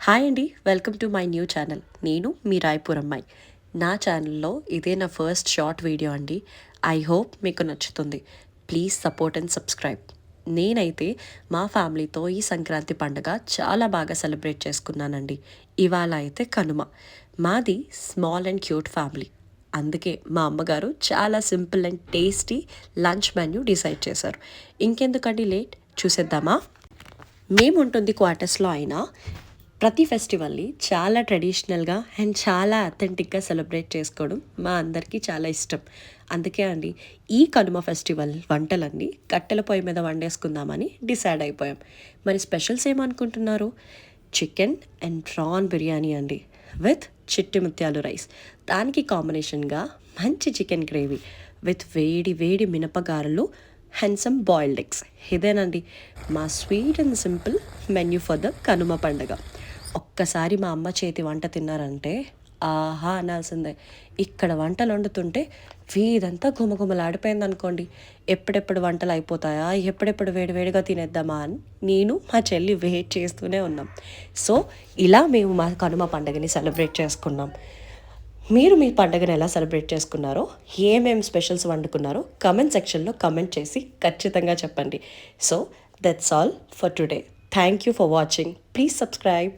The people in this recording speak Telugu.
హాయ్ అండి, welcome to my new channel. నేను మీ రాయ్పూర్ అమ్మాయి. నా ఛానల్లో ఇదే నా ఫస్ట్ షార్ట్ వీడియో అండి. ఐ హోప్ మీకు నచ్చుతుంది. Please support and subscribe. నేనైతే మా ఫ్యామిలీతో ఈ సంక్రాంతి పండుగ చాలా బాగా సెలబ్రేట్ చేసుకున్నానండి. ఇవాళ అయితే కనుమ. మాది స్మాల్ అండ్ క్యూట్ ఫ్యామిలీ. అందుకే మా అమ్మగారు చాలా simple and tasty lunch menu decide చేశారు. ఇంకెందుకండి లేట్, చూసేద్దామా? మేము ఉంటుంది క్వార్టర్స్లో అయినా ప్రతి ఫెస్టివల్ని చాలా ట్రెడిషనల్గా అండ్ చాలా అథెంటిక్గా సెలబ్రేట్ చేసుకోవడం మా అందరికీ చాలా ఇష్టం. అందుకే అండి ఈ కనుమ ఫెస్టివల్ వంటలన్నీ కట్టెల పొయ్యి మీద వండేసుకుందామని డిసైడ్ అయిపోయాం. మరి స్పెషల్స్ ఏమనుకుంటున్నారు? చికెన్ అండ్ ప్రాన్ బిర్యానీ అండి, విత్ చిట్టి ముత్యాలు రైస్. దానికి కాంబినేషన్గా మంచి చికెన్ గ్రేవీ విత్ వేడి వేడి మినపగారలు అండ్ సమ్ బాయిల్డ్ ఎగ్స్. ఇదేనండి మా sweet and simple menu for the Kanuma పండుగ. ఒక్కసారి మా అమ్మ చేతి వంట తిన్నారంటే ఆహా అనాల్సిందే. ఇక్కడ వంటలు వండుతుంటే వీధంతా గుమగుమలాడిపోయింది అనుకోండి. ఎప్పుడెప్పుడు వంటలు అయిపోతాయా, ఎప్పుడెప్పుడు వేడివేడిగా తినేద్దామా అని నేను మా చెల్లి వెయిట్ చేస్తూనే ఉన్నాం. సో ఇలా మేము మా కనుమ పండుగని సెలబ్రేట్ చేసుకున్నాం. మీరు మీ పండుగను ఎలా సెలబ్రేట్ చేసుకున్నారో, ఏమేమి స్పెషల్స్ వండుకున్నారో కమెంట్ సెక్షన్లో కమెంట్ చేసి ఖచ్చితంగా చెప్పండి. So that's all for today. Thank you for watching. Please subscribe.